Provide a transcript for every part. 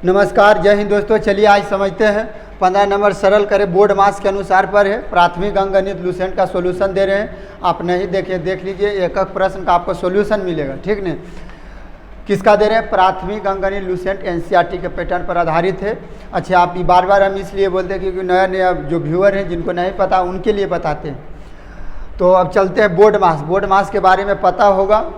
नमस्कार, जय हिंद दोस्तों। चलिए आज समझते हैं 15 नंबर सरल करें बोर्ड मास के अनुसार पर है। प्राथमिक अंकगणित लुसेंट का सॉल्यूशन दे रहे हैं। आप नहीं देखे देख लीजिए, एक एक प्रश्न का आपको सॉल्यूशन मिलेगा, ठीक नहीं। किसका दे रहे हैं? प्राथमिक अंकगणित लुसेंट एनसीईआरटी के पैटर्न पर आधारित है। अच्छा, आप बार बार हम इसलिए बोलते हैं क्योंकि नया नया जो व्यूअर हैं जिनको नहीं पता उनके लिए बताते हैं। तो अब चलते हैं बोर्ड मास। बोर्ड मास के बारे में पता होगा,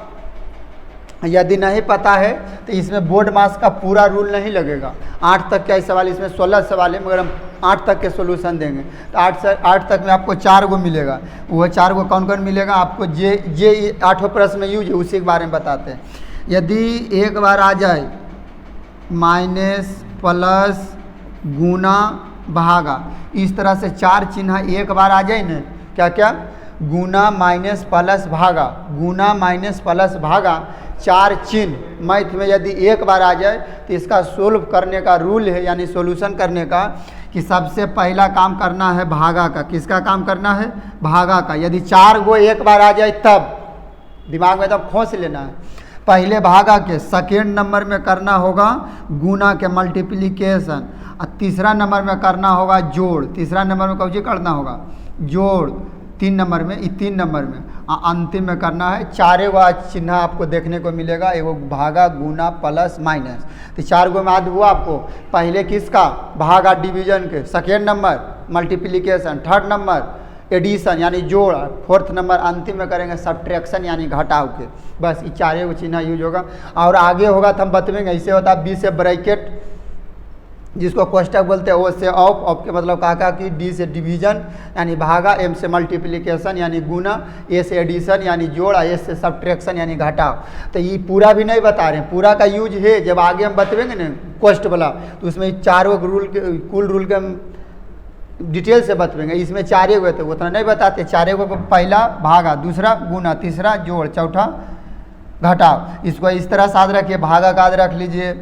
यदि नहीं पता है तो इसमें बोर्ड मास का पूरा रूल नहीं लगेगा। 8 तक का सवाल, इसमें 16 सवाल है मगर हम 8 तक के सॉल्यूशन देंगे। तो 8 तक में आपको 4 गो मिलेगा। वह 4 गो कौन कौन मिलेगा आपको? जे 8 प्रश्न में यूज है, उसी के बारे में बताते हैं। यदि एक बार आ जाए माइनस प्लस गुना भागा, इस तरह से 4 चिन्ह एक बार आ जाए ना, क्या क्या? गुना माइनस प्लस भागा, गुना माइनस प्लस भागा, 4 चिन्ह मैथ में यदि एक बार आ जाए तो इसका सोल्व करने का रूल है, यानी सॉल्यूशन करने का, कि सबसे पहला काम करना है भागा का। किसका काम करना है? भागा का। यदि 4 गो एक बार आ जाए तब दिमाग में तब खोस लेना है। पहले भागा के, सेकेंड नंबर में करना होगा गुना के मल्टीप्लिकेशन, और तीसरा नंबर में करना होगा जोड़। तीसरा नंबर में कौन करना होगा? जोड़। 3 नंबर में, 3 नंबर में, अंतिम में करना है 4 गो चिन्ह आपको देखने को मिलेगा। एगो भागा, गुना, प्लस, माइनस। तो 4 गो में याद हुआ आपको। पहले किसका? भागा डिवीजन के, second number multiplication, third number addition यानी जोड़, फोर्थ नंबर अंतिम में करेंगे सब्ट्रैक्शन यानी घटाव के। बस ये 4 गो चिन्ह यूज होगा। और आगे होगा तो हम बतवेंगे। ऐसे होता है बी से ब्रैकेट, जिसको कोष्टक बोलते हैं, ओ से ऑफ, ऑफ के मतलब कहा कि डी से डिवीजन यानी भागा, एम से मल्टीप्लिकेशन यानी गुना, ए से एडिशन यानी जोड़, एस से सब्ट्रैक्शन यानी घटाव। तो ये पूरा भी नहीं बता रहे हैं, पूरा का यूज है जब आगे हम बतवेंगे ना कोष्ट वाला, तो उसमें 4 गो रूल के, कुल रूल के हम डिटेल से बतवेंगे। इसमें 4 गो तो उतना नहीं बताते। 4 गो को पहला भागा, दूसरा गुना, तीसरा जोड़, चौथा घटाव। इसको इस तरह से याद रखिए, भागा का याद रख लीजिए।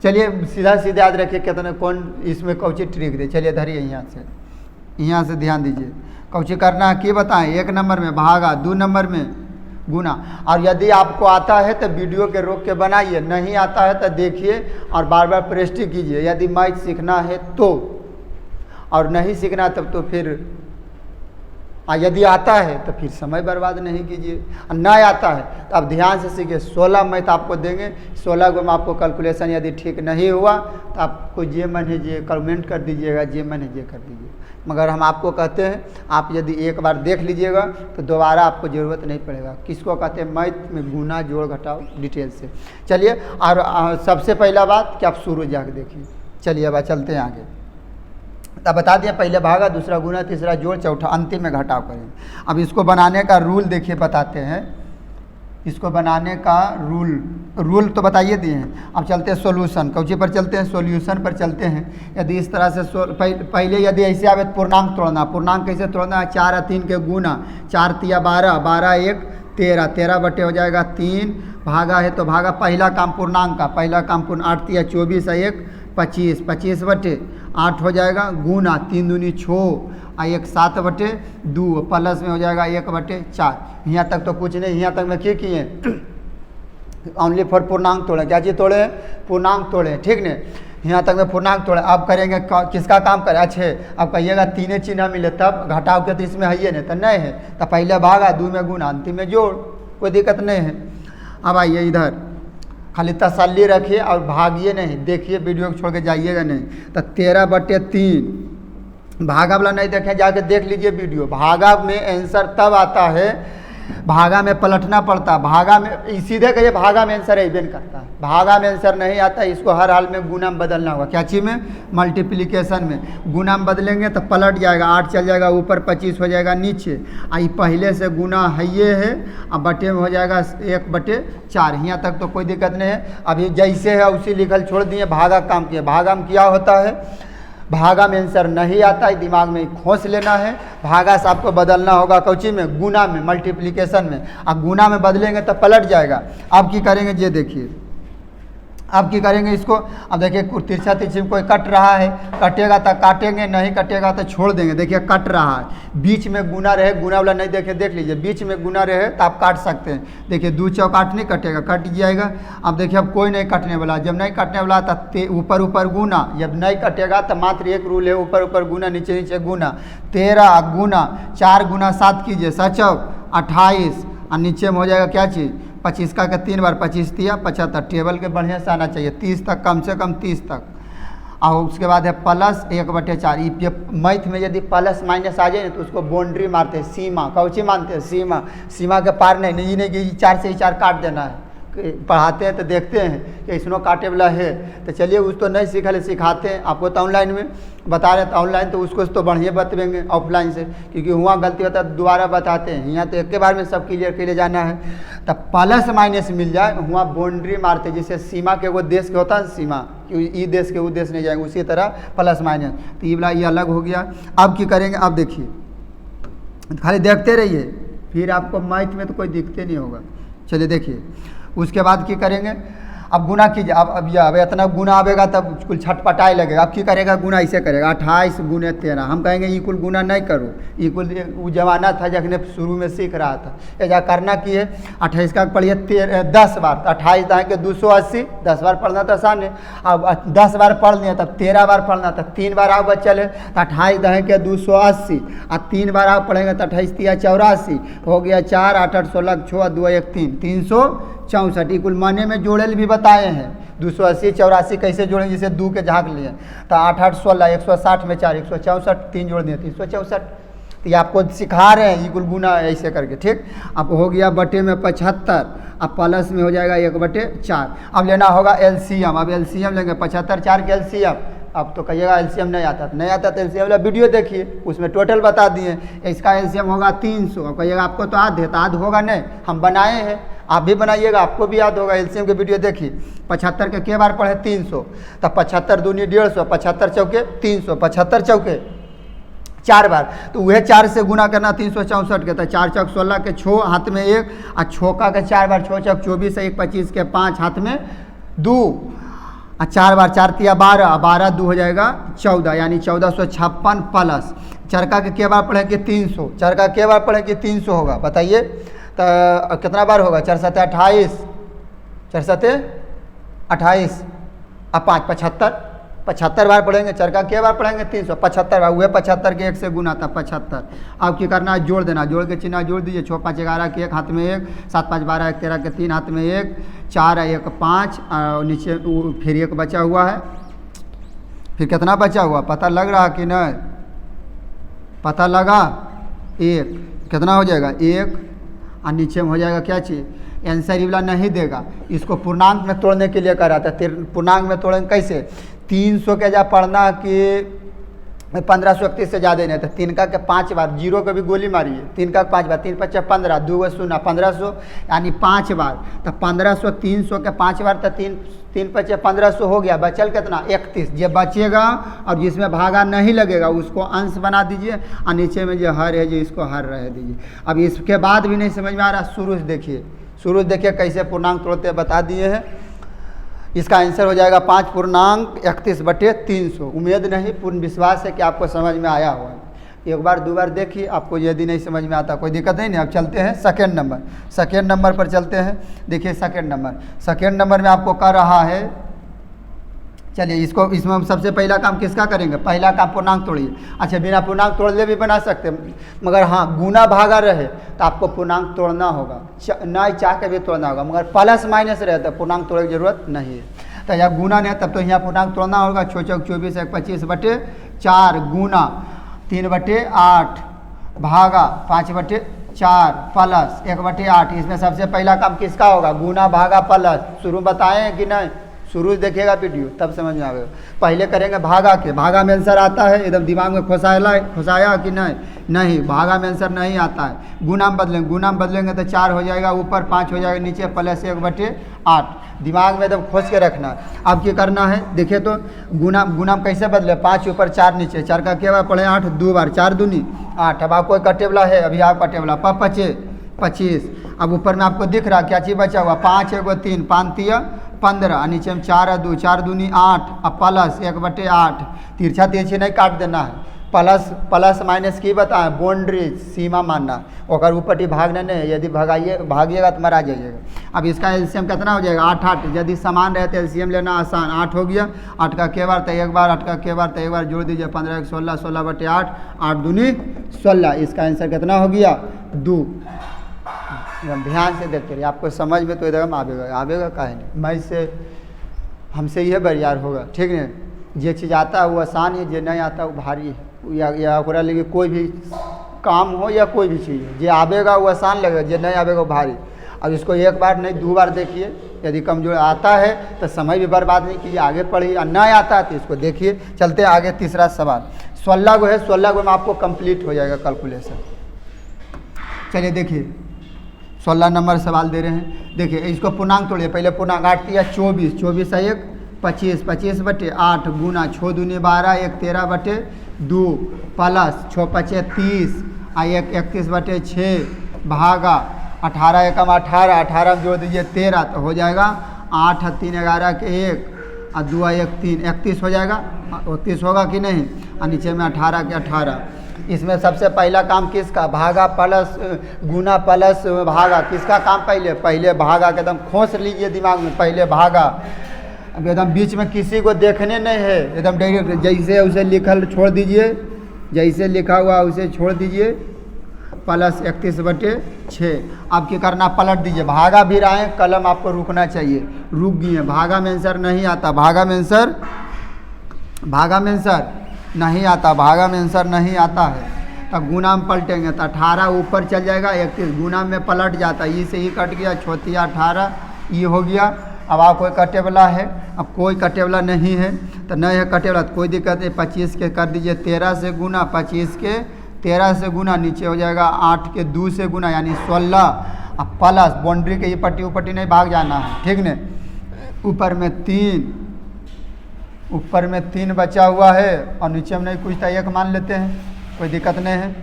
चलिए सीधा सीधा याद रखिए कितने कौन इसमें कौची ट्रिक दे। चलिए धरिए यहाँ से ध्यान दीजिए। कौची करना है कि बताएं? 1 नंबर में भागा, 2 नंबर में गुना। और यदि आपको आता है तो वीडियो के रोक के बनाइए, नहीं आता है तो देखिए और बार बार प्रैक्टिस कीजिए। यदि मैथ सीखना है तो, और नहीं सीखना तब तो फिर, यदि आता है तो फिर समय बर्बाद नहीं कीजिए। और ना आता है तो आप ध्यान से सीखिए। 16 मैथ आपको देंगे, 16 गो में आपको कैलकुलेशन यदि ठीक नहीं हुआ तो आपको जे मन है जे कमेंट कर दीजिएगा, जे मन है जे कर दीजिए। मगर हम आपको कहते हैं आप यदि एक बार देख लीजिएगा तो दोबारा आपको ज़रूरत नहीं पड़ेगा। किसको कहते हैं? मैथ में गुना, जोड़, घटाव डिटेल से। चलिए, और सबसे पहला बात कि आप शुरू जाके देखिए। चलिए अब चलते हैं आगे। तब बता दिया, पहले भागा, दूसरा गुना, तीसरा जोड़, चौथा अंतिम में घटाव करेंगे। अब इसको बनाने का रूल देखिए, बताते हैं इसको बनाने का रूल तो बताइए दिए हैं। अब चलते हैं सॉल्यूशन। कौची पर चलते हैं? सॉल्यूशन पर चलते हैं। यदि इस तरह से पहले यदि ऐसे आवे पूर्णांक तोड़ना। पूर्णांक कैसे तोड़ना है? 4 और 3 के गुना, 4 तिया 12, 12 1 13, 13 बटे हो जाएगा 3। भागा है तो भागा, पहला काम पूर्णांक का, पहला काम पूर्ण 8 तिया 24 और 1 25, 25 बटे 8 हो जाएगा। गुना 3 दूनी 6 और 1 7 बटे 2, प्लस में हो जाएगा 1 बटे 4। यहाँ तक तो कुछ नहीं। यहाँ तक में क्या किए? ओनली फॉर पूर्णांक तोड़े। क्या चीज़ तोड़े? पूर्णांक तोड़े, ठीक नहीं। यहाँ तक में पूर्णांक तोड़े। अब करेंगे किसका काम करें? अच्छे, अब कहिएगा 3 चिन्ह मिले तब घटाव के, तो इसमें है नहीं तो नहीं है। तो पहले भागा, 2 में गुना, अंतिम में जोड़, कोई दिक्कत नहीं है। अब आइए इधर, खाली तसल्ली रखिए और भागिए नहीं, देखिए वीडियो को छोड़ के जाइएगा नहीं। तो 13 बटे 3, भागा वाला नहीं देखें, जाके देख लीजिए वीडियो। भागा में आंसर तब आता है, भागा में पलटना पड़ता। भागा में सीधे कहिए भागा में आंसर एबेन करता है। भागा में आंसर नहीं आता, इसको हर हाल में गुना में बदलना होगा। क्या चीज़ में? मल्टीप्लिकेशन में। गुना में बदलेंगे तो पलट जाएगा, 8 चल जाएगा ऊपर, 25 हो जाएगा नीचे। आई पहले से गुना है ये है, अब बटे में हो जाएगा 1 बटे 4। यहाँ तक तो कोई दिक्कत नहीं है। अभी जैसे है उसी लिखल छोड़ दिए, भागा काम किया। भागा में क्या होता है? भागा में आंसर नहीं आता है, दिमाग में खोस लेना है। भागा से आपको बदलना होगा कौची में? गुना में, मल्टीप्लिकेशन में। अब गुना में बदलेंगे तो पलट जाएगा। अब की करेंगे ये देखिए, अब क्या करेंगे इसको, अब देखिए तिरछा तिरछी में कोई कट रहा है, कटेगा तो काटेंगे, नहीं कटेगा तो छोड़ देंगे। देखिए कट रहा है, बीच में गुना रहे, गुना वाला नहीं देखे देख लीजिए, बीच में गुना रहे तो आप काट सकते हैं। देखिए 2 चौक 8 नहीं कटेगा, कट जाएगा। अब देखिए अब कोई नहीं कटने वाला, जब नहीं कटने वाला तो ऊपर ऊपर गुना, जब नहीं कटेगा तो मात्र एक रूल है, ऊपर ऊपर गुना नीचे नीचे गुना। 13 गुना 4 गुना 7 कीजिए, 7 चौक 28, और नीचे में हो जाएगा क्या चीज़ 25 का 3 बार 25 दिया 75। टेबल के बढ़िया से आना चाहिए 30 तक, कम से कम 30 तक। और उसके बाद है प्लस 1/4। ये मैथ में यदि प्लस माइनस आ जाए ना तो उसको बाउंड्री मारते हैं, सीमा। कौची मानते हैं? सीमा। सीमा के पार नहीं नहीं कि 4 से ही 4 काट देना है। पढ़ाते हैं तो देखते हैं कि इसनो काटे वाला है, तो चलिए उस तो नहीं सीखा ले सिखाते हैं आपको, तो ऑनलाइन में बता रहे हैं। तो ऑनलाइन तो उसको तो बढ़िया बतवेंगे ऑफलाइन से, क्योंकि वहाँ गलती होता है दोबारा बताते हैं। यहाँ तो एक के बार में सब क्लियर के लिए जाना है। तो प्लस माइनस मिल जाए, वहाँ बाउंड्री मारते, जैसे सीमा के वो देश के होता है सीमा, कि ई देश के वो देश नहीं जाएंगे, उसी तरह प्लस माइनस। तो ये वाला ये अलग हो गया। अब क्या करेंगे, अब देखिए खाली देखते रहिए, फिर आपको मैथ में तो कोई दिक्कत नहीं होगा। चलिए देखिए उसके बाद क्या करेंगे, अब गुना कीजिए। अब इतना गुना आएगा तब कुल छटपटाई लगेगा। अब क्या करेगा, गुना ऐसे करेगा 28 गुने 13। हम कहेंगे ये कुल गुना नहीं करो, ये कुल वो जमाना था जखने शुरू में सीख रहा था। ऐसा करना की है, 28 का पढ़िए 10 बार, तो 28 दाएँ के 280, 10 बार पढ़ना तो आसान है। अब 10 बार पढ़ लिया तब 13 बार पढ़ना, तो 3 बार आप बचल है, तो 28 दाएँ के 280, और 3 बार आप पढ़ेंगे तो 28 3 84 हो गया, 4 8 8 16 6 2 1 3 364। कुल माने में जोड़े भी बताए हैं, 280 84 कैसे जोड़ेंगे, जैसे 2 के झाँक लिए, तो 8 8 16 160 में 4 164, 3 जोड़ दिए 364। तो ये आपको सिखा रहे हैं ये कुल गुना ऐसे करके, ठीक। अब हो गया बटे में 75, अब प्लस में हो जाएगा 1/4। अब लेना होगा एलसीएम। अब एलसीएम लेंगे 75 4 के एलसीएम। अब तो कहिएगा एलसीएम नहीं आता, नहीं आता तो एलसीएम वाला वीडियो देखिए, उसमें टोटल बता दिए। इसका एलसीएम होगा 300। अब कहिएगा आपको तो याद है, तो याद होगा नहीं, हम बनाए हैं, आप भी बनाइएगा, आपको भी याद होगा। एलसीएम के वीडियो देखिए। 75 के बार पढ़े 300, तब 75 दूनी 150, 75 चौके 300, 75 चौके 4 बार, तो वह 4 से गुना करना 364 के, तो 4 चौक 16 के 6 हाथ में 1, और छोका के 4 बार 6 चौक 24 1 25 के 5 हाथ में 2, और 4 बार 4 तिया 12, 12 2 हो जाएगा 14, यानी 1456 प्लस चरका के बार पढ़े कि 300, चरका के बार पढ़े कि 300 होगा, बताइए तो कितना बार होगा, 4 7 28, 4 7 28 और 5 75, 75 बार पढ़ेंगे। चरका के बार पढ़ेंगे 375 बार, वह 75 के 1 से गुना था 75। अब क्या करना है, जोड़ देना, जोड़ के चिन्ह जोड़ दीजिए। 6 5 11 के 1 हाथ में 1, 7 5 12 1 13 के 3 हाथ में 1, 4 1 5, और नीचे फिर 1 बचा हुआ है। फिर कितना बचा हुआ पता लग रहा कि नहीं, पता लगा, 1 कितना हो जाएगा 1, और नीचे में हो जाएगा क्या चीज़, आंसर वाला नहीं देगा, इसको पूर्णांक में तोड़ने के लिए कर रहा था। पूर्णांक में तोड़ेंगे कैसे, 300 के जा पढ़ना कि 1531 से ज़्यादा नहीं था। 3 का के 5 बार, 0 को भी गोली मारिए, 3 का 5 बार, 3 5 15, 2 0 1500, यानी 5 बार, तो 1500 300 के 5 बार, तो 3 5 1500 हो गया। बचल कितना 31, जो बचेगा और जिसमें भागा नहीं लगेगा उसको अंश बना दीजिए, और नीचे में जो हर है जो इसको हर रह दीजिए। अब इसके बाद भी नहीं समझ में आ रहा, शुरू से देखिए, शुरू से देखिए कैसे पूर्णांक तोड़ते बता दिए हैं। इसका आंसर हो जाएगा 5 पूर्णांक 31/300। उम्मीद नहीं, पूर्ण विश्वास है कि आपको समझ में आया होगा। एक बार 2 बार देखिए, आपको यदि नहीं समझ में आता कोई दिक्कत नहीं। अब चलते हैं सेकेंड नंबर, सेकेंड नंबर पर चलते हैं। देखिए सेकेंड नंबर में आपको कर रहा है, चलिए इसमें हम सबसे पहला काम किसका करेंगे, पहला काम पूर्णांक तोड़िए। अच्छा बिना पूर्णांक तोड़ले भी बना सकते, मगर हाँ गुना भागा रहे तो आपको पूर्णांक तोड़ना होगा, नहीं चाह के भी तोड़ना होगा, मगर प्लस माइनस रहे तो पूर्णांक तोड़ने की जरूरत नहीं है। तो यहाँ गुना नहीं तब तो यहाँ पूर्णांक तोड़ना होगा। 6 चौक 24 1 25/4 गुना 3/8 भागा 5/4 प्लस 1/8। इसमें सबसे पहला काम किसका होगा, गुना भागा प्लस। शुरू बताएं कि नहीं, शुरू से देखिएगा वीडियो तब समझ में आएगा। पहले करेंगे भागा के, भागा में आंसर आता है एकदम दिमाग में घुसाया कि नहीं, भागा में आंसर नहीं आता है। गुना में बदलेंगे तो 4 हो जाएगा, ऊपर 5 हो जाएगा, नीचे प्लस 1/8। दिमाग में एकदम खोज के रखना। अब क्या करना है, देखिए तो गुना कैसे बदले, 5 ऊपर 4 नीचे, 4 का क्या बार पढ़े 8, 2 बार 4 दूनी 8। अब आपको कटे वाला है, अभी आप कटे वाला 5 5 25। अब ऊपर में आपको दिख रहा क्या चीज़ बचा हुआ, 5 1 3 5 3 15 और नीचे में 4 और 2 4 दूनी 8 अब प्लस 1/8 तिरछा तिरछी नहीं काट देना है, प्लस प्लस माइनस की बताएं बाउंड्री सीमा मानना, और ऊपर ही भागना नहीं है, यदि भागिएगा तो मरा जाइएगा। अब इसका एलसीएम कितना हो जाएगा 8 8, यदि समान रहे तो एलसीएम लेना आसान, 8 हो गया, 8 का के बार तो एक बार, 8 का के बार तो एक बार जोड़ दीजिए, 15 16 16/8 8 दूनी 16, इसका आंसर कितना हो गया 2। एकदम ध्यान से देखते रहिए, आपको समझ में तो एकदम आवेगा काहे नहीं, मैं से हमसे यह बरियार होगा, ठीक है। जे चीज़ आता है वो आसान है, जे नहीं आता वो भारी है, या ओकरा लगे कोई भी काम हो या कोई भी चीज़ हो, जे आवेगा वो आसान लगेगा, जे नहीं आवेगा वो भारी। अब इसको एक बार नहीं 2 बार देखिए, यदि कमजोर आता है तो समय भी बर्बाद नहीं कीजिए, आगे पढ़िए, और नहीं आता है तो इसको देखिए। चलते हैं आगे, तीसरा सवाल 16 गो है, 16 गो में आपको कंप्लीट हो जाएगा कैलकुलेशन। चलिए देखिए 16 नंबर सवाल दे रहे हैं, देखिए इसको पूर्णांक तोड़िए, पहले पूर्णांक 8 किया 24 24 है 1 25 25/8 गुना 6 दूनी 12 1 13/2 प्लस 6 5 30 आ 1 31/6 भागा 18 एकम 18 18 में जोड़ दीजिए 13 तो हो जाएगा 8 3 11 के 1 और 2 1 3 31 हो जाएगा, 29 होगा कि नहीं, और नीचे में 18 के 18। इसमें सबसे पहला काम किसका, भागा प्लस गुना प्लस भागा, किसका काम पहले भागा के एकदम खोस लीजिए दिमाग में, पहले भागा, अब एकदम बीच में किसी को देखने नहीं है, एकदम डायरेक्ट जैसे उसे लिखल छोड़ दीजिए, जैसे लिखा हुआ उसे छोड़ दीजिए, प्लस 31/6। अब क्या करना, पलट दीजिए, भागा भी रहे कलम आपको रुकना चाहिए, रुक गई है, भागा में आंसर नहीं आता, भागा में आंसर नहीं आता, भागा में आंसर नहीं आता है। तब गुना में पलटेंगे तो 18 ऊपर चल जाएगा, 31 गुना में पलट जाता है, ये से ही कट गया, 18 ये हो गया। अब आप कोई कटे वाला है, अब कोई कटे वाला नहीं है तो नहीं है कटे वाला तो कोई दिक्कत नहीं, 25 के कर दीजिए 13 से गुना, 25 के 13 से गुना, नीचे हो जाएगा 8 के 2 से गुना यानी 16, अब प्लस बाउंड्री के ये पट्टी उपट्टी नहीं भाग जाना है, ठीक ने, ऊपर में 3 बचा हुआ है और नीचे में नहीं कुछ था 1 मान लेते हैं, कोई दिक्कत नहीं है।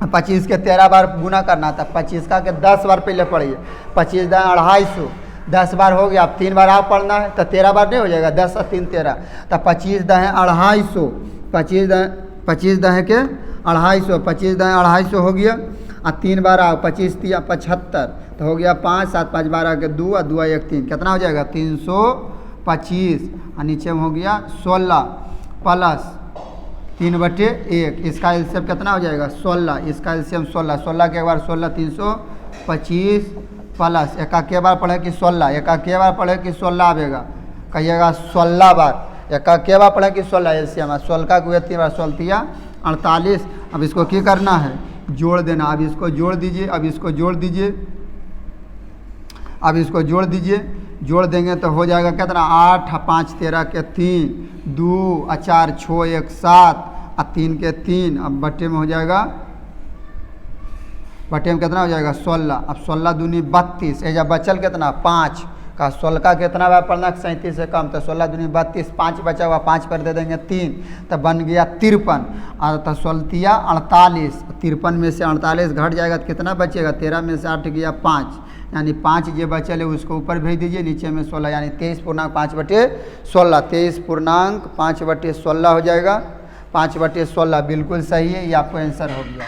25 के 13 बार गुना करना था, 25 का के 10 बार पहले पढ़िए, 25 × 250 10 बार हो गया, अब 3 बार आप पढ़ना है तो 13 बार नहीं हो जाएगा, 10 और 3 13, तो 25 × 250 25 × के 250 25 × 250 हो गया, और 3 बार आओ, 25 × 3 75 तो हो गया 5 7 5 12 के 2 और 2 1 3, कितना हो जाएगा 325, और नीचे में हो गया 16 प्लस 3/1, इसका एलसीएम कितना हो जाएगा 16, इसका एलसीएम 16 16 के बार 16 325 प्लस एक के बार पढ़े कि 16, एक के बार पढ़े कि 16 आवेगा, कहिएगा 16 बार, एक के बार पढ़े कि 16 एलसीएम, 16 का 3 बार 16 48। अब इसको क्या करना है, जोड़ देना, अब इसको जोड़ दीजिए, अब इसको जोड़ दीजिए, अब इसको जोड़ दीजिए, जोड़ देंगे तो हो जाएगा कितना 8 5 13 के 3 2 और 4 6 1 7 और 3 के 3, अब बट्टे में हो जाएगा, बटे में कितना हो जाएगा 16, अब 16 दूनी 32, एजा बचल कितना 5 का, 16 का कितना बार पढ़ना 37 से कम, तो 16 दूनी 32, 5 बचा हुआ 5 पर दे देंगे 3 तो बन गया 53, और तो 16 48, 53 में से 48 घट जाएगा तो कितना बचेगा, 13 में से 8 गया 5, यानी 5 जो बचल है उसको ऊपर भेज दीजिए, नीचे में 16 यानी 23.5/16, 23.5/16 हो जाएगा, 5/16 बिल्कुल सही है, ये आपको आंसर हो गया।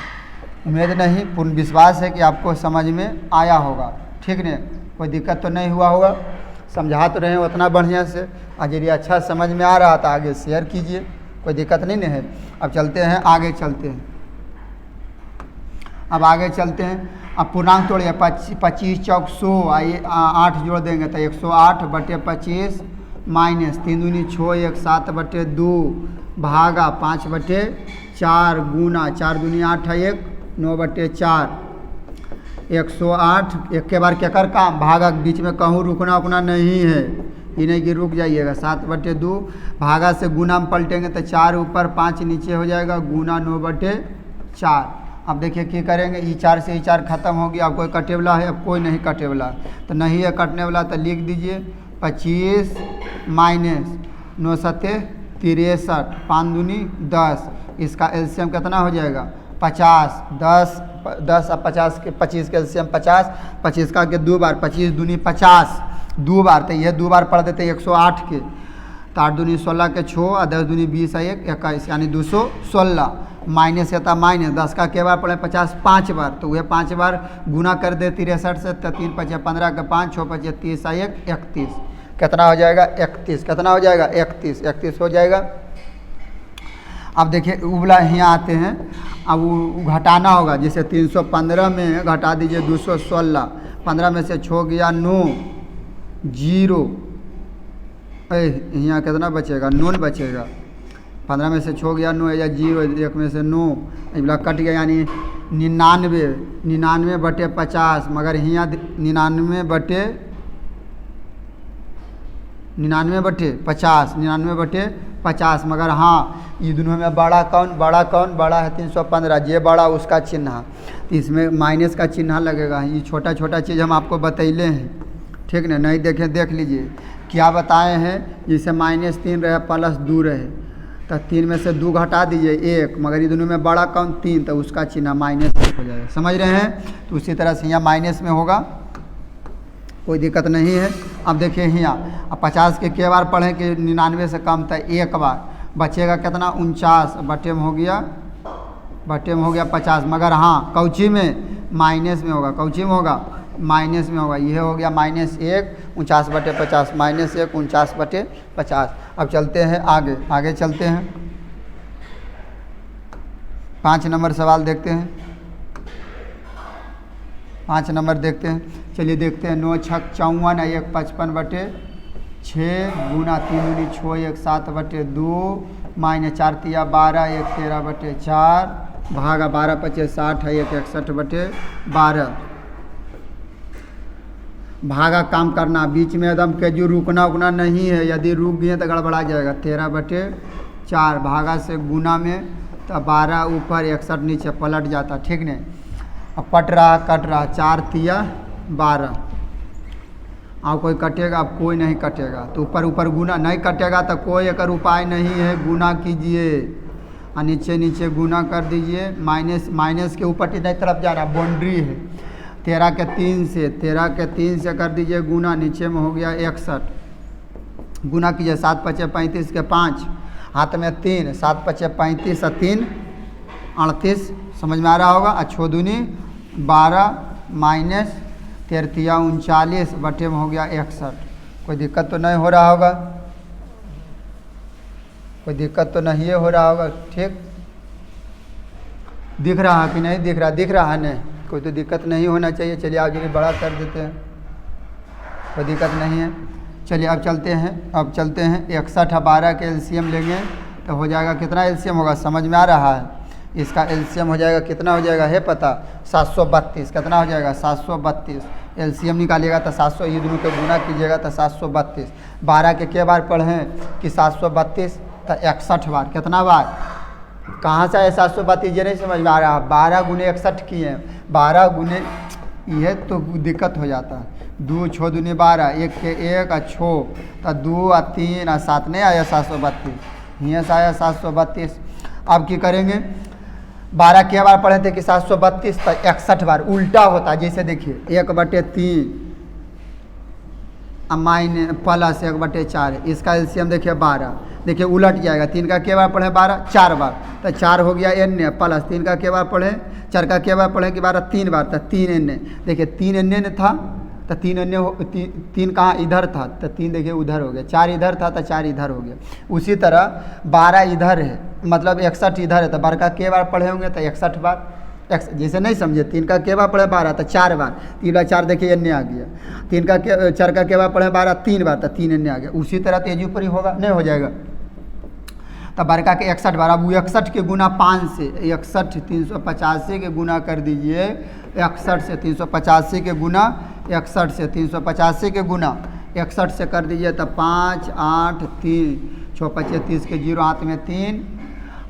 उम्मीद नहीं, पूर्ण विश्वास है कि आपको समझ में आया होगा, ठीक ने, कोई दिक्कत तो नहीं हुआ होगा, समझा तो रहे हैं उतना बढ़िया से, आज यदि अच्छा समझ में आ रहा था आगे शेयर कीजिए, कोई दिक्कत नहीं है। अब चलते हैं आगे, अब आगे चलते हैं। अब पूर्णांक तोड़िए, 25 चौक 100, आइए 8 जोड़ देंगे तो 108/25 माइनस 3 दूनी 6 1 7/2 भागा 5/4 गुना 4 दूनी 8 1 9/4, 108 एक के बार केकर काम, भागा बीच में कहूँ रुकना उकना नहीं है, ये नहीं कि रुक जाइएगा, 7/2 भागा से गुना में पलटेंगे तो 4 ऊपर 5 नीचे हो जाएगा, गुना 9/4। अब देखिए क्या करेंगे, ई 4 से ई 4 खत्म हो गया, अब कोई कटे वाला है, अब कोई नहीं कटे वाला, तो नहीं है कटने वाला तो लिख दीजिए 25 माइनस 9 7 63 5 दूनी 10, इसका एलसीएम कितना हो जाएगा 50, 10 और 50 के 25 के एलसीएम 50, 25 का के 2 बार 25 दूनी 50, दो बार, तो ये 2 बार पढ़ देते 108 के, तो 8 दूनी 16 के 6 और 10 दूनी 20 और 1 21, यानी 216 माइनस था माइनस 10 का के बार पढ़े 50 5 बार, तो वह 5 बार गुना कर दे 63 से, तो 3 5 15 के 5 6 5 30 और 1 31, कितना हो जाएगा 31, कितना हो जाएगा 31, 31 हो जाएगा। अब देखिए उबला यहाँ आते हैं, अब वो घटाना होगा, जैसे 315 में घटा दीजिए 216, 15 में से छो गया 9 0, यहाँ कितना बचेगा 9 बचेगा, 15 में से छो गया 9 या 0, 1 में से 9 इबला कट गया, यानी 99 बटे 50, मगर यहाँ 99 बटे 50, मगर हाँ ये दोनों में बड़ा कौन, बड़ा है 315, ये बड़ा उसका चिन्ह, तो इसमें माइनस का चिन्ह लगेगा। ये छोटा छोटा चीज़ हम आपको बतैले हैं, ठीक ना, नहीं देखें देख लीजिए क्या बताए हैं। जैसे -3 रहे प्लस 2 रहे, तो 3 में से 2 घटा दीजिए 1, मगर ये दोनों में बड़ा कौन 3, तो उसका चिन्ह माइनस हो जाएगा, समझ रहे हैं। तो उसी तरह से यहाँ माइनस में होगा, कोई दिक्कत नहीं है। अब देखिए यहाँ अब 50 के बार पढ़ें कि 99 से कम था 1 बार, बचेगा कितना 49, बटे में हो गया 50, मगर हाँ कौची में माइनस में होगा, कौची में होगा माइनस में होगा, यह हो गया -1 49 बटे 50, -1 49 बटे 50। अब चलते हैं आगे चलते हैं, 5 नंबर सवाल देखते हैं, 5 नंबर देखते हैं, चलिए देखते हैं। 9 छक 54 1 55 बटे 6 गुना 3 दूनी 6 1 7 बटे 2 माइनस 4 तिया 12 1 13 बटे 4 भागा 12 25 60 है 1 61 बटे 12। भागा काम करना, बीच में एकदम के जो रुकना नहीं है, यदि रुक गए तो गड़बड़ा जाएगा। 13 बटे 4 भागा से गुना में, तो 12 ऊपर 61 नीचे पलट जाता, ठीक नहीं। अब कट रहा 4 तिया 12, और कोई कटेगा, अब कोई नहीं कटेगा, तो ऊपर गुना नहीं कटेगा, तो कोई एक उपाय नहीं है, गुना कीजिए और नीचे गुना कर दीजिए। माइनस के ऊपर की तरफ जाना, बाउंड्री है। 13 के 3 से कर दीजिए गुना, नीचे में हो गया 61, गुना कीजिए 7 5 35 के 5, हाथ में 3, 7 5 35 और 3 38, समझ में आ रहा होगा। और 6 दूनी 12 माइनस 13 39 बटे में हो गया 61। कोई दिक्कत तो नहीं हो रहा होगा, कोई दिक्कत तो नहीं हो रहा होगा, ठीक। दिख रहा कि नहीं दिख रहा, दिख रहा है नहीं, कोई तो दिक्कत नहीं होना चाहिए। चलिए आप जल्दी बड़ा कर देते हैं, कोई दिक्कत नहीं है। चलिए अब चलते हैं 61 और 12 के एलसीएम लेंगे तो हो जाएगा कितना एलसीएम होगा, समझ में आ रहा है। इसका एलसीएम हो जाएगा कितना हो जाएगा है पता, 732। कितना हो जाएगा 732। एलसीएम निकालिएगा तो 700, ये दोनों के गुना कीजिएगा तो 732। 12 के बार पढ़ें कि 732, तो 61 बार, कितना बार, कहाँ से आए 732 ये नहीं समझ में आ रहा। 12 गुने 61 किए, 12 गुने, यह तो दिक्कत हो जाता है। 2 6 दूनी 12, 1 के 1 और 6, तो 2 और 3 और 7 नहीं आया 732, यहाँ से आया 732। अब की करेंगे, 12 के बार पढ़े थे कि 732, तो 61 बार उल्टा होता है। जैसे देखिए 1/3 माइनस प्लस 1/4, इसका एलसीएम देखिए 12, देखिए उलट जाएगा। 3 का के बार पढ़े 12 4 बार, तो 4 हो गया n प्लस 3 का के बार पढ़े, 4 का के बार पढ़े कि 12 3 बार, तो 3 n। देखिए 3 n था, तो 3 n 3 कहाँ इधर था, तो 3 देखिए उधर हो गया, 4 इधर था तो 4 इधर हो गया। उसी तरह 12 इधर है, मतलब 61 इधर है, तो 12 का के बार पढ़े होंगे तो 61 बार। जैसे नहीं समझे, 3 का के बार पढ़े 12 तो 4 बार, 3 बार 4 देखिए n आ गया। 4 का के बार पढ़े 12 3 बार, तो 3 n आ गया। उसी तरह तेजी ऊपर ही होगा, नहीं हो जाएगा। तब बरका के 61 बार, अब 61 के गुना 5 से 61 385 के गुना कर दीजिए। 61 से 385 के गुना, 61 से 385 के गुना 61 से कर दीजिए, तो 5 8 3 6 5 30 के 0 हाथ में 3,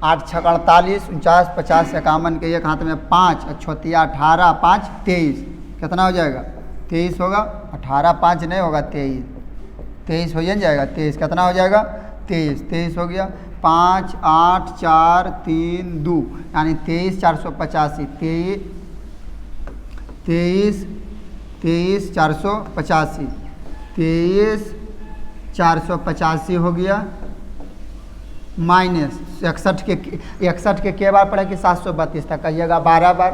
8 6 48 49 50 51 के 1 हाथ में 5, 6 18 5 23, कितना हो जाएगा 23 होगा। 18 5 नहीं होगा 23 हो जाएगा 23, कितना हो जाएगा 23 हो गया। 5 8 4 3 2 यानी 23 485, 23 485, 23,485 हो गया माइनस 61 के बार पड़े कि 732 तक कहिएगा 12 बार।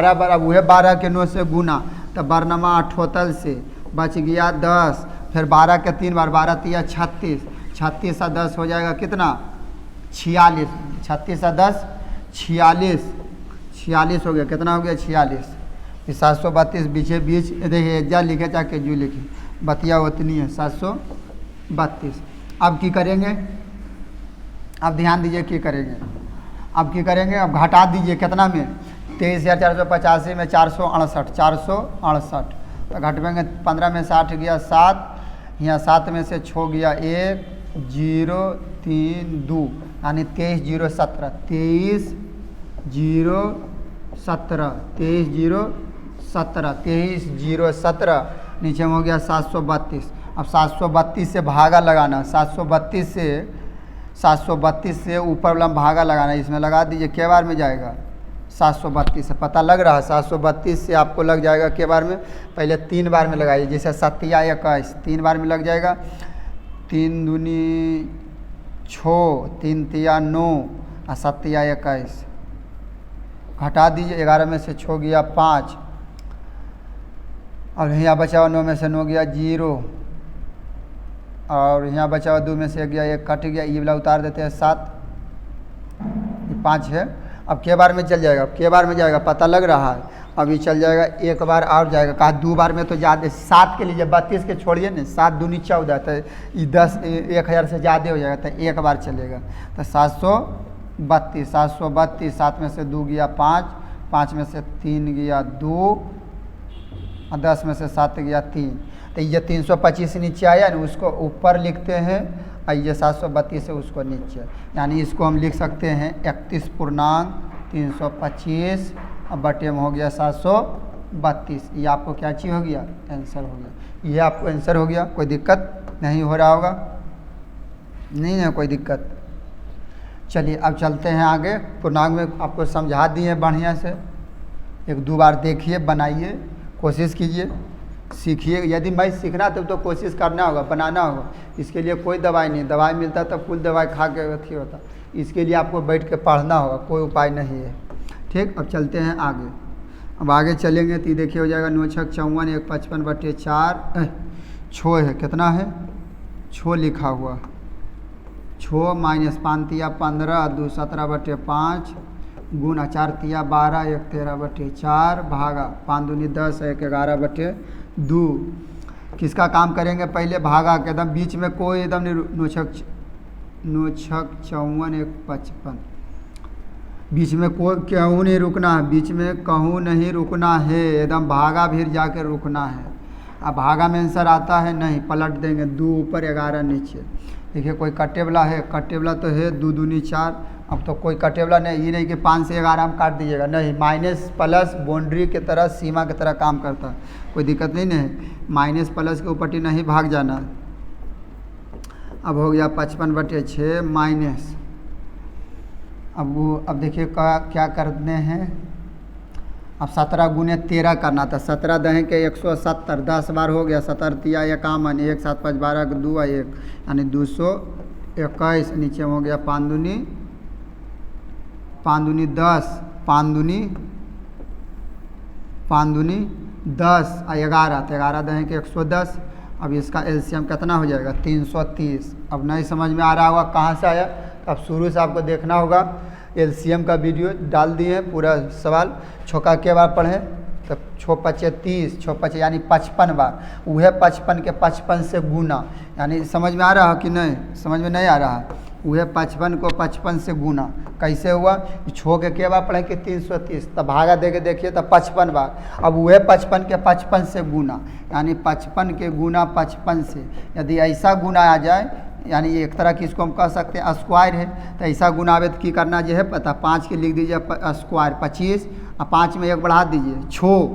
अब वह 12 के 9 से गुना तो बरनमा 78 से बच गया 10, फिर 12 के 3 बार 12 तिया 36, 36 और 10 हो जाएगा कितना 46, 36 और 10 46 हो गया, कितना हो गया 46। 732 बीचे बीच देखिए जा लिखे चाहे जू लिखे बतिया उतनी है 732। अब की करेंगे, अब ध्यान दीजिए की करेंगे, अब की करेंगे, अब घटा दीजिए कितना में 23,485 में 468 तो घटवेंगे 15 में 60 गया 7, यहाँ 7 में से 6 गया 1 0 3 2 यानी 23,017 23,017 नीचे में हो गया 732। अब 732 से भागा लगाना, 732 से ऊपर वाला भागा लगाना, इसमें लगा दीजिए के बार में जाएगा 732 से पता लग रहा है। 732 से आपको लग जाएगा के बार में, पहले 3 बार में लगाइए, जैसे 7 या 21 3 बार में लग जाएगा, 3 दूनी 6 3 तिया 9 और 7 या 21 घटा दीजिए, 11 में से 6 गया 5 और यहाँ बचा हुआ 9 में से 9 गया 0 और यहाँ बचा हुआ 2 में से गया 1 कट गया, ये वाला उतार देते हैं 7, 5 है। अब के बार में चल जाएगा, अब के बार में जाएगा पता लग रहा है, अभी चल जाएगा 1 बार और जाएगा, कहा 2 बार में तो ज़्यादा 7 के लीजिए 32 के छोड़िए ना, 7 दूनी 14 तो ये 10,000 से ज़्यादा हो जाएगा तो 1 बार चलेगा तो 732 7 में से 2 गया 5 में से 3 गया 2 और 10 में से 7 गया 3 तो ये 325 नीचे आया ना, उसको ऊपर लिखते हैं और ये 732 है उसको नीचे, यानी इसको हम लिख सकते हैं 31.325 और बटे में हो गया 732। ये आपको क्या चीज़ हो गया आंसर हो गया, ये आपको आंसर हो गया। कोई दिक्कत नहीं हो रहा होगा, नहीं है कोई दिक्कत। चलिए अब चलते हैं आगे, पूर्णांक में आपको समझा दिए बढ़िया से, 1-2 बार देखिए बनाइए, कोशिश कीजिए, सीखिए। यदि मैं सीखना तब तो कोशिश करना होगा, बनाना होगा, इसके लिए कोई दवाई नहीं, दवाई मिलता तब कुल दवाई खा के अथी होता, इसके लिए आपको बैठ के पढ़ना होगा, कोई उपाय नहीं है। ठीक, अब चलते हैं आगे। अब आगे चलेंगे तो देखिए हो जाएगा 9 6 54 1 55/4 छो है, कितना है छो लिखा हुआ, 6 माइनस 5 तिया 15 2 17/5 गुना 4 तिया 12 1 13/4 भागा 5 दूनी 10 1 11/2। किसका काम करेंगे पहले भागा के एकदम बीच में कोई एकदम नहीं 9 6 54 1 55 बीच में कोई कहूँ नहीं रुकना है, बीच में कहूँ नहीं रुकना है, एकदम भागा भी जाकर रुकना है। अब भागा में आंसर आता है नहीं, पलट देंगे 2 ऊपर 11 नीचे। देखिए कोई कटे वाला है, कटे वाला तो है 2 दूनी 4, अब तो कोई कटे वाला नहीं, ये नहीं कि 5 से 11 हम काट दीजिएगा, नहीं, माइनस प्लस बाउंड्री की तरह सीमा की तरह काम करता है, कोई दिक्कत नहीं है, माइनस प्लस के ऊपर नहीं भाग जाना। अब हो गया 55/6 माइनस, अब देखिए क्या करने हैं, अब 17 गुने 13 करना था, 17 दहें के 170 10 बार हो गया, 17 तिया 51 1 7 5 12 2 1 यानी 221 नीचे हो गया 5 दूनी 10 5 दूनी 10 और 11 तो 11 दहें के 110। अब इसका एलसीएम कितना हो जाएगा 330। अब नहीं समझ में आ रहा होगा कहाँ से आया, अब शुरू से आपको देखना होगा, एलसीएम का वीडियो डाल दिए पूरा सवाल, छोका के बार पढ़ें तब 6 5 30 6 5 यानी 55 बार, वह 55 के 55 से गुना, यानी समझ में आ रहा है कि नहीं, समझ में नहीं आ रहा, वह 55 को 55 से गुना कैसे हुआ, छो के बार पढ़े कि 330 तब भागा दे के देखिए तब 55 बार, अब वह 55 के 55 से गुना, यानी 55 के गुना 55 से, यदि ऐसा गुना आ जाए यानी एक तरह की इसको हम कह सकते हैं स्क्वायर है, तो ऐसा गुना आवे तो की करना जो है पता, 5 के लिख दीजिए स्क्वायर 25 और 5 में 1 बढ़ा दीजिए 6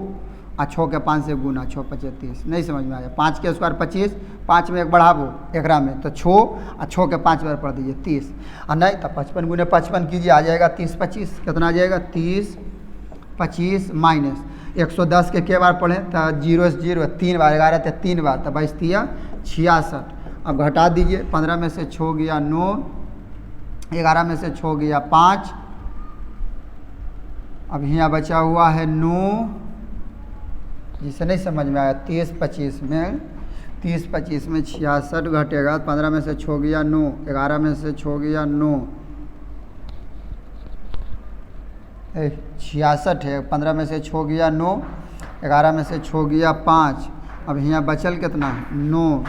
और 6 के 5 से गुना 6 5 30, नहीं समझ में आया, 5 के स्क्वायर 25 5 में 1 बढ़ाबो 11 में तो 6 और 6 के 5 बार पढ़ दीजिए 30 और नहीं तो 55 गुने 55 कीजिए आ जाएगा 30 25, कितना आ जाएगा 30 25 माइनस 110 के बार पढ़ें तो 0 से 0 3 बार, 11 तो 3 बार, तो 22 तिया 66। अब घटा दीजिए, 15 में से 6 गया 9, 11 में से 6 गया 5, अब यहाँ बचा हुआ है 9, जिसे नहीं समझ में आया 30 25 में 66 घटेगा, 15 में से 6 गया 9, 11 में से 6 गया 9, 66 है, 15 में से 6 गया 9, 11 में से 6 गया 5, अब यहाँ बचल कितना 9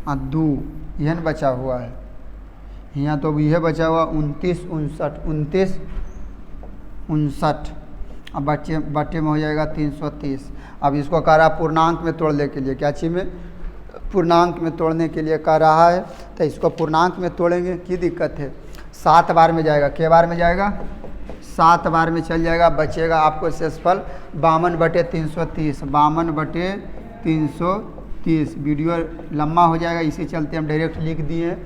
और 2, यह बचा हुआ है, यहाँ तो यह बचा हुआ 29 59, अब बट्टे में हो जाएगा 330। अब इसको कह रहा पूर्णांक में तोड़ने के लिए, क्या चीज़ में, पूर्णांक में तोड़ने के लिए कह रहा है, तो इसको पूर्णांक में तोड़ेंगे, की दिक्कत है, 7 बार में जाएगा, के बार में जाएगा 7 बार में चल जाएगा, बचेगा आपको शेषफल 52/330, 52/330। वीडियो लंबा हो जाएगा, इसी चलते हम डायरेक्ट लिख दिए,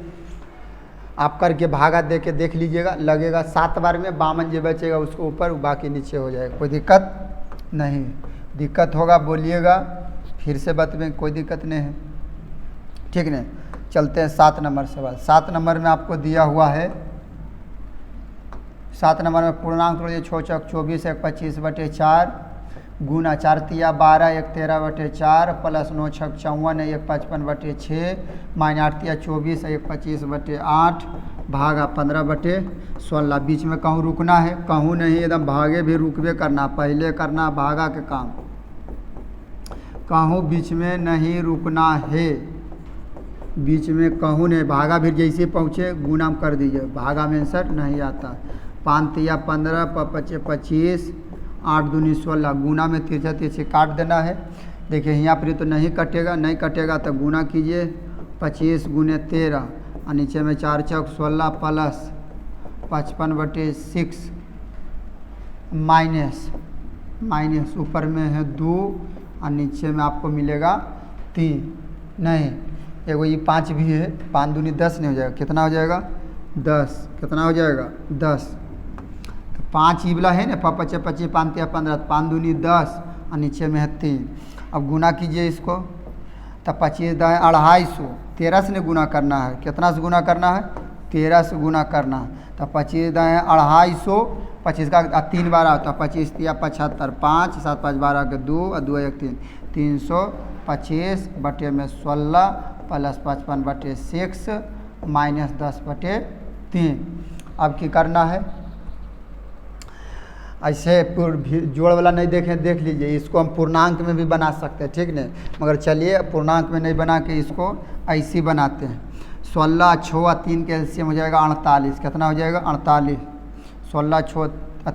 आप करके भागा दे के देख लीजिएगा, लगेगा 7 बार में 52 जो बचेगा उसको ऊपर, बाकी नीचे हो जाएगा, कोई दिक्कत नहीं। दिक्कत होगा बोलिएगा, फिर से बतवें, कोई दिक्कत नहीं है, ठीक नहीं। चलते हैं 7 नंबर सवाल। 7 नंबर में आपको दिया हुआ है, 7 नंबर में पूर्णांक तोड़िए, 6 चौक 24 1 25/4 गुना 4 तिया 12 1 13/4 प्लस 9 छक 54 1 55/6 माइनस 8 तिया 24 1 25/8 भागा 15/16। बीच में कहूँ रुकना है, कहूँ नहीं, एकदम भागे भी रुकबे करना, पहले करना भागा के काम, कहूँ बीच में नहीं रुकना है, बीच में कहूँ नहीं, भागा भी जैसे पहुँचे गुना कर दीजिए, भागा में आंसर नहीं आता। 5 तिया 15 5 25 8 दूनी 16, गुना में तिरछा तिरछी काट देना है। देखिए यहाँ पर तो नहीं कटेगा, नहीं कटेगा तो गुना कीजिए, 25 गुने 13 और नीचे में 4 चौक 16 प्लस 55/6 माइनस ऊपर में है 2 और नीचे में आपको मिलेगा 3, नहीं एगो ये 5 भी है, 5 दूनी 10 नहीं हो जाएगा, कितना हो जाएगा 10, कितना हो जाएगा 10, तो 5 ही वाला है ना, 5 25 5 तिया 15, 5 दूनी 10 और नीचे में है 3। अब गुना कीजिए इसको, तो 25 दाएँ 250, 13 से गुना करना है, कितना से गुना करना है 13 से गुना करना है, तो 25 दाएँ 250, 25 का 3 बार आता है, 25 तिया 75, 5 7 5 12 के 2 और 2 1 3, 325 बटे में 16 प्लस 55/6 माइनस 10/3। अब की करना है, ऐसे जोड़ वाला नहीं देखें, देख लीजिए, इसको हम पूर्णांक में भी बना सकते हैं, ठीक नहीं, मगर चलिए पूर्णांक में नहीं बना के इसको ऐसे बनाते हैं। 16 6 और 3 के एलसीएम हो जाएगा 48, कितना हो जाएगा 48, 16 6 और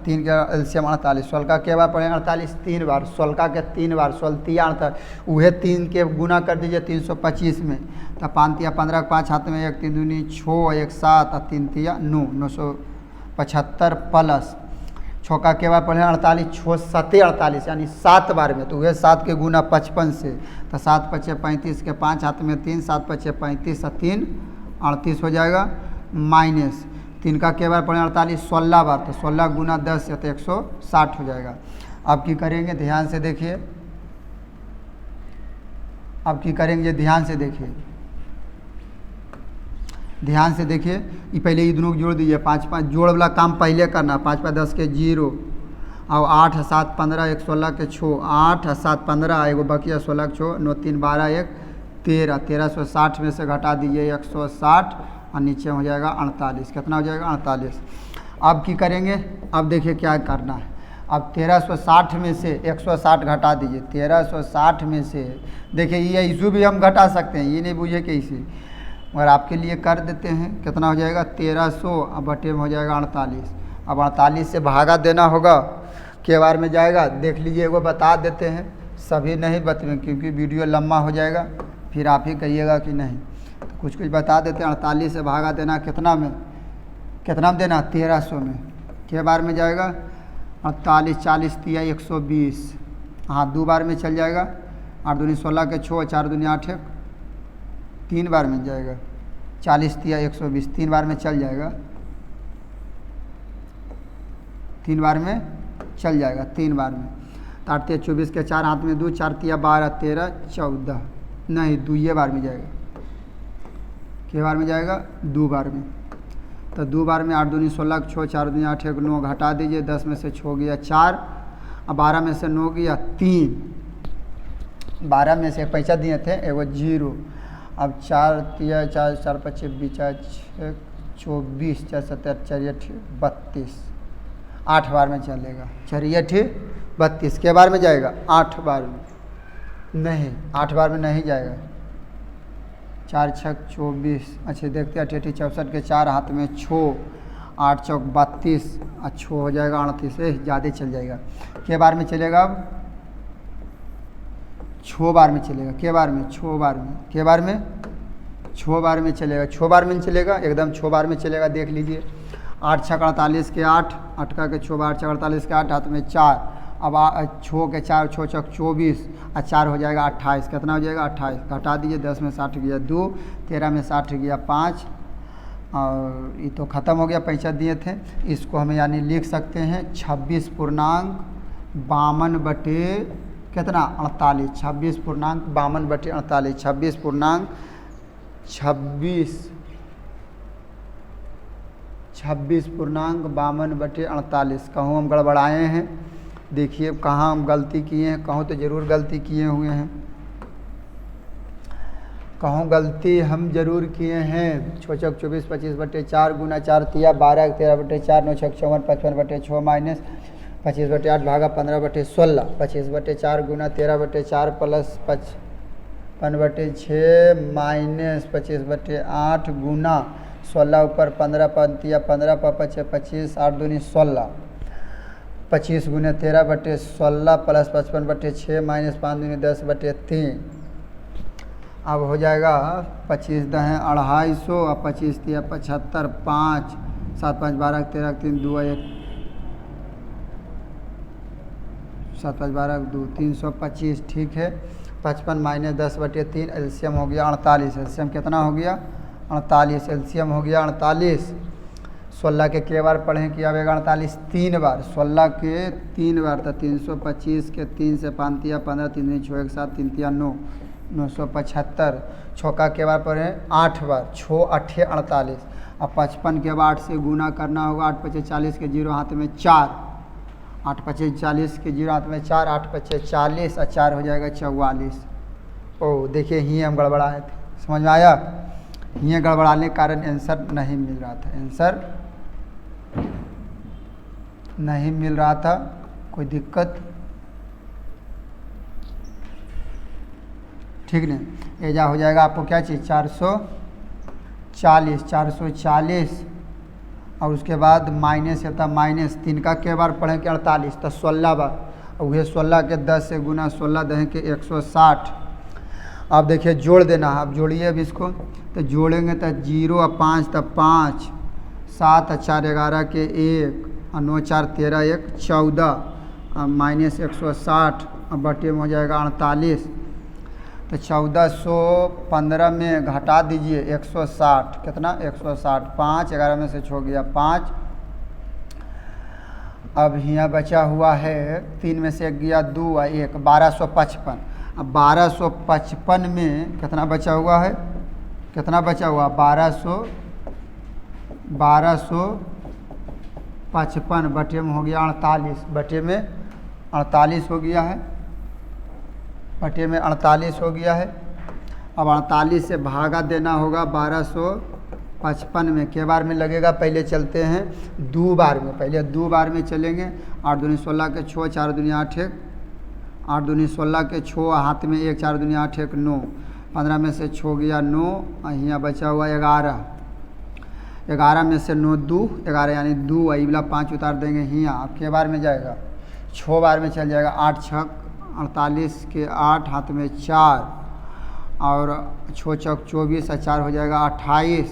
3 के एलसीएम 48, 16 का के बार पढ़ें 48 3 बार, 16 के 3 बार, 16 तिया 48, वह 3 के गुना कर दीजिए 325 में, तो 5 तिया 15 5 हाथ में 1 3 दूनी 6 1 7 और 3 तिया 9 975 प्लस 6 का के बार पढ़ें 48 6 7 48 यानी 7 बार में, तो वह 7 के गुना 55 से, तो 7 5 35 के 5 हाथ में 3 7 5 35 और 3 38 हो जाएगा, माइनस 3 का के बार पढ़ें 48 16 बार, तो 16 गुना 10 तो 160 हो जाएगा। अब की करेंगे ध्यान से देखिए, अब की करेंगे ध्यान से देखिए, ध्यान से देखिए, ये पहले ये दोनों को जोड़ दीजिए, 5 5 जोड़ वाला काम पहले करना, 5 5 10 के 0 और 8 7 15 1 16 के 6 8 7 15 एगो बकिया 16 के 6 9 3 12 1 13 1360 में से घटा दीजिए 160 और नीचे हो जाएगा 48, कितना हो जाएगा 48। अब की करेंगे, अब देखिए क्या करना है, अब 1360 में से 160 घटा दीजिए, 1360 में से देखिए ये इशू भी हम घटा सकते हैं, ये नहीं बूझे कि इसी, मगर आपके लिए कर देते हैं, कितना हो जाएगा 1300 अब बटे में हो जाएगा 48। अब 48 से भागा देना होगा, के बार में जाएगा, देख लीजिए, वो बता देते हैं, सभी नहीं बतवें क्योंकि वीडियो लंबा हो जाएगा, फिर आप ही कहिएगा कि नहीं, तो कुछ कुछ बता देते हैं। 48 से भागा देना कितना में देना 1300 में, के बार में जाएगा 48 40 तिया 120, हाँ 2 बार में चल जाएगा, 8 दूनी 16 के 6 4 दूनी 8 3 बार में जाएगा, 40 तिया 120 3 बार में चल जाएगा, 3 बार में चल जाएगा, 3 बार में तारतिया 24 के 4 हाथ में 2, 4 तिया 12, 13, 14, नहीं 2 ये बार में जाएगा, के बार में जाएगा 2 बार में, तो 2 बार में 8 दूनी 16, 6, 4 दूनी 8, 1 9, घटा दीजिए, 10 में से 6 गया 4, अब 12 में से 9 गया 3, 12 में से पैसा दिए थे एगो 0, अब 4 तिया 4, 4 25 20, 4 24, 4 17, 4 32, 8 बार में चलेगा, 4 32 के बार में जाएगा 8 बार में, नहीं 8 बार में नहीं जाएगा, 4 6 24, अच्छा देखते हैं 8 64 के 4 हाथ में 6, 8 चौक 32, 6 हो जाएगा 38, ज़्यादा चल जाएगा, के बार में चलेगा, अब 6 बार में चलेगा, के बार में 6 बार में, के बार में 6 बार में चलेगा, 6 बार में चलेगा, एकदम 6 बार में चलेगा, देख लीजिए 8 6 48 के 8, 8 का के 6 8 6 48 के 8 हाथ में 4, अब 6 के 4 6 चौक 24 और 4 हो जाएगा 28, कितना हो जाएगा 28, घटा दीजिए, 10 में 60 गया 2, 13 में 60 गया 5, और ये तो ख़त्म हो गया, पैसा दिए थे, इसको हम यानी लिख सकते हैं 26.52 बटे कितना 48, 26.52 बटे 48, 26.52 बटे 48, कहूँ हम गड़बड़ाए हैं, देखिए कहाँ हम गलती किए हैं, कहूँ तो ज़रूर गलती किए हुए हैं, कहूँ गलती हम ज़रूर किए हैं, 6 चौक 24 25 बटे 4 गुना 4 तिया 12 13 बटे 4 9 छक 54 55 बटे 6 माइनस 25 बटे 8 भागा 15 बटे 16, 25 बटे 4 गुना 13 बटे 4 प्लस 55 बटे 6 माइनस 25 बटे 8 गुना 16 ऊपर 15 पंतिया 15 पर 25 8 दूनी 16, 25 गुने 13 बटे 16 प्लस 55 बटे 6 माइनस 5 दूनी 10 बटे 3, अब हो जाएगा 25 दहें 250 और 25 तिया 75, 5 7 5 12 13 3 2 1 7 5 12 2 325, ठीक है, 55 माइनस 10 बटे 3, एलसीएम हो गया 48, एलसीएम कितना हो गया 48, एलसीएम हो गया 48, 16 के बार पढ़ें कि आवेगा 48 3 बार, 16 के 3 बार तो 325 के 3 से 5 तिया 15 3 6 1 7 3 तिया 9 975, 6 का के बार पढ़ें 8 बार, 6 8 48, अब 55 के बाद 8 से गुना करना होगा, 8 5 40 के 0 हाथ में 4, 8 5 40 के 0 हाथ में 4, 8 5 40 और 4 हो जाएगा 44, ओ देखिए ही हम गड़बड़ाए थे, समझ में आया, ये गड़बड़ाने के कारण आंसर नहीं मिल रहा था, आंसर नहीं मिल रहा था, कोई दिक्कत, ठीक नहीं, एजा हो जाएगा आपको क्या चाहिए 440 और उसके बाद माइनस होता माइनस 3 का के बार पढ़ें कि 48 तो 16 बार, और वह 16 के 10 से गुना 16 दहें के 160, अब देखिए जोड़ देना, आप जोड़िए अब इसको, तो जोड़ेंगे तो 0 और 5 तो 5, 7 और 4 11 के 1 और 9 4 13 1 14 माइनस 160 और बटे में हो जाएगा 48, तो 1415 में घटा दीजिए 160, कितना 160, 5 11 में से छो गया 5, अब यहाँ बचा हुआ है 3 में से 1 गया 2 और 1 1255, अब 1255 में कितना बचा हुआ है, कितना बचा हुआ 1255 बटे में हो गया 48, बटे में 48 हो गया है, बटे में 48 हो गया है, अब 48 से भागा देना होगा 1255 में, के बार में लगेगा, पहले चलते हैं 2 बार में, पहले 2 बार में चलेंगे, 8 दूनी 16 के 6 4 दूनी 8 1 8 दूनी 16 के 6 हाथ में 1 4 दूनी 8 1 9, 15 में से 6 गया 9 और यहाँ बचा हुआ 11, 11 में से 9 2 11 यानी 2, अगला 5 उतार देंगे यहाँ, अब के बार में जाएगा 6 बार में चल जाएगा, 8 6 48 के 8 हाथ में 4 और 6 चौक 24 और 4 हो जाएगा 28,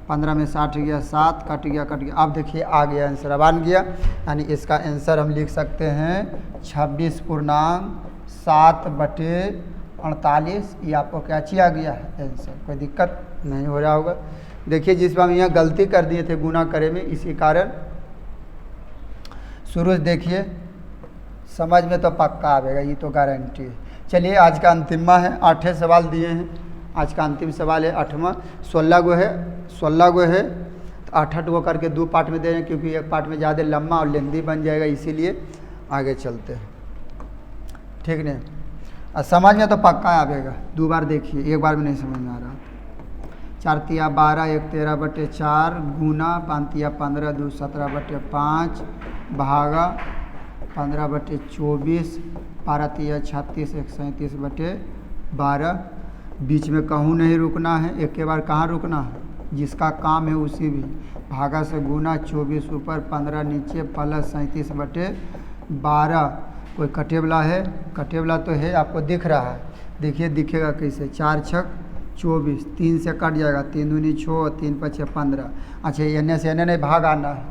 15 में 60 गया 7, कट गया, अब देखिए आ गया आंसर, अब आन गया, यानी इसका आंसर हम लिख सकते हैं 26.7 बटे 48, ये आपको क्या आ गया है आंसर, कोई दिक्कत नहीं हो रहा होगा। देखिए जिस बार हम यहाँ गलती कर दिए थे गुना करे में, इसी कारण शुरू से देखिए समझ में तो पक्का आएगा, ये तो गारंटी है। चलिए आज का अंतिमा है, 8 सवाल दिए हैं। आज का अंतिम सवाल है 8वां। 16 गो है, 16 गो है तो 8 गो करके 2 पार्ट में दे रहे हैं, क्योंकि एक पार्ट में ज़्यादा लंबा और लेंदी बन जाएगा, इसीलिए आगे चलते हैं। ठीक नहीं, और समझ में तो पक्का आएगा, 2 बार देखिए, एक बार में नहीं समझ में आ रहा। 4 तिया 12, 1 13/4 गुना 5 तिया 15, 2 17/5 भागा 15/24, 12 तिया 36, 1 37/12। बीच में कहूँ नहीं रुकना है, एक के बार कहाँ रुकना है, जिसका काम है उसी भी। भागा से गुना 24 ऊपर 15 नीचे प्लस 37/12। कोई कटे वाला है, कटे वाला तो है, आपको दिख रहा है, देखिए दिखेगा कैसे। 4 छक 24, 3 से कट जाएगा, 3 दूनी 6, 3 5 15। अच्छा एने से एने नहीं भाग आना है,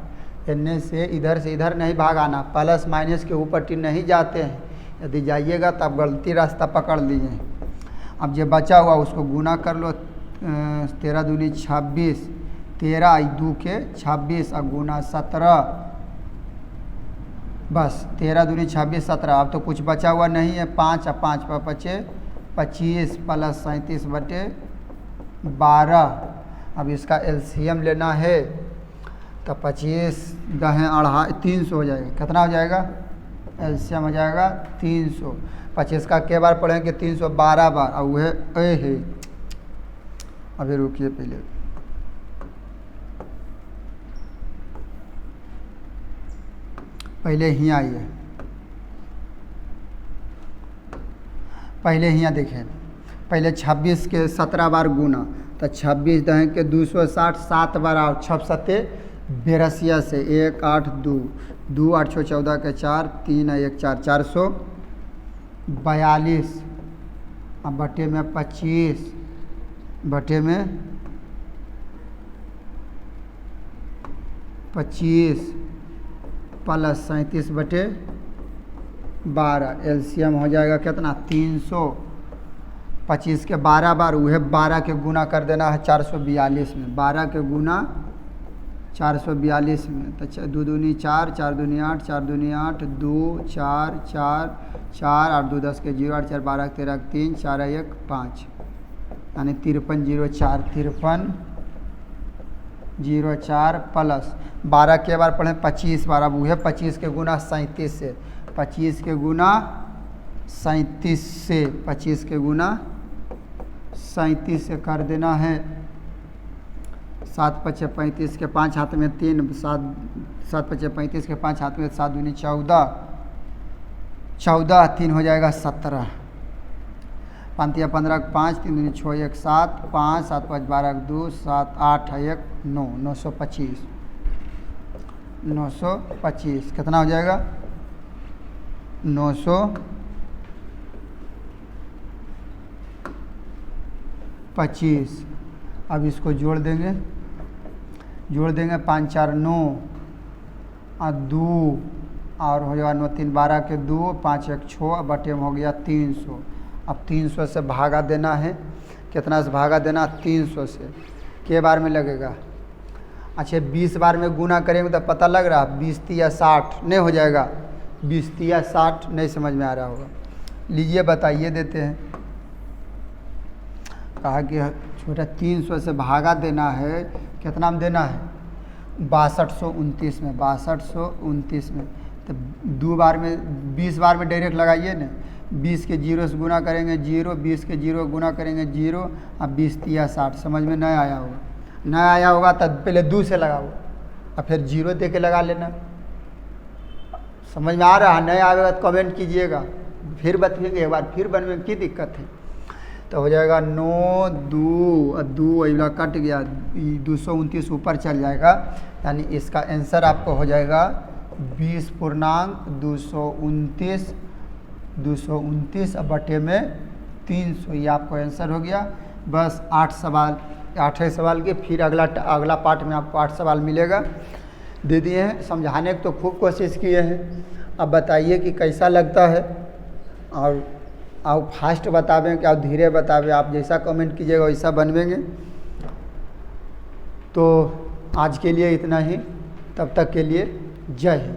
एने से इधर नहीं भाग आना, प्लस माइनस के ऊपर टी नहीं जाते हैं, यदि जाइएगा तो आप गलती रास्ता पकड़ लीजिए। अब जो बचा हुआ उसको गुना कर लो, 13 दूनी 26, 13 2 के 26 और गुना 17, बस 13 दूनी 26 17। अब तो कुछ बचा हुआ नहीं है, 5 और 5 पर 25 प्लस 37/12। अब इसका एलसीएम लेना है तो 25 दहें 300 हो जाएगा। कितना हो जाएगा? एलसीएम हो जाएगा 300। 25 का के बार पढ़ेंगे 312 बार, और वह है। अभी रुकिए, पहले ही आइए, पहले यहाँ देखें, पहले 26 के 17 बार गुना, तो 26 दहें के 260 7 बार, और 6 सत्ते 82 से 1 8 2 2 8 6 14 के 4 3 1 4 442। अब बटे में 25 बटे में 25 प्लस 37/12। एलसीएम हो जाएगा कितना? 300। 25 के 12 बार, वह 12 के गुना कर देना है 442 में, 12 के गुना 442 में। तो 2 दूनी 4, 4 दूनी 8, 4 दूनी 8, 2 4 4 4 8 2 10 के 0 8 4 12 13 3 4 1 5, यानी 53 0 4 53 0 4 प्लस 12 के बार पढ़ें 25 बार। अब वह 25 के गुना 37 से, 25 के गुना 37 से, 25 के गुना 37 से कर देना है। 7 5 35 के 5 हाथ में 3, 7 5 35 के 5 हाथ में 7 दूनी 14, 14 3 हो जाएगा 17। 5 या 15 5 3 दूनी 6 1 7 5 7 5 12 2 7 8 1 9 925। 925 कितना हो जाएगा? 925। अब इसको जोड़ देंगे 5 4 9 और 2, और हो जाएगा 9 3 12 के 2 5 1 6 बटे में हो गया 300। अब 300 से भागा देना है, कितना से भागा देना? 300 से। के बार में लगेगा? अच्छा 20 बार में गुना करेंगे तो पता लग रहा, 20 तिया 60 नहीं हो जाएगा? 20 तिया 60 नहीं समझ में आ रहा होगा, लीजिए बताइए देते हैं। कहा कि छोटा 300 से भागा देना है, कितना में देना है? 6229 में, 6229 में। तो 2 बार में 20 बार में डायरेक्ट लगाइए ना, 20 के 0 से गुना करेंगे 0, 20 के 0 गुना करेंगे 0, अब 20 तिया 60। समझ में नहीं आया होगा? नहीं आया होगा तो पहले 2 से लगाओ और फिर 0 दे के लगा लेना। समझ में आ रहा है? नहीं आएगा तो कमेंट कीजिएगा, फिर बताइएगा, एक बार फिर बनने में की दिक्कत है। तो हो जाएगा 9 2 2 अगला कट गया, 229 ऊपर चल जाएगा, यानी इसका आंसर आपको हो जाएगा 20.229 बटे में 300। ये आपको आंसर हो गया। बस 8 सवाल, 8 सवाल के फिर अगला पार्ट में आपको 8 सवाल मिलेगा। दे दिए हैं, समझाने की तो खूब कोशिश किए हैं। अब बताइए कि कैसा लगता है, और आप फास्ट बतावें कि आप धीरे बतावें, आप जैसा कमेंट कीजिएगा वैसा बनवेंगे। तो आज के लिए इतना ही, तब तक के लिए जय हिंद।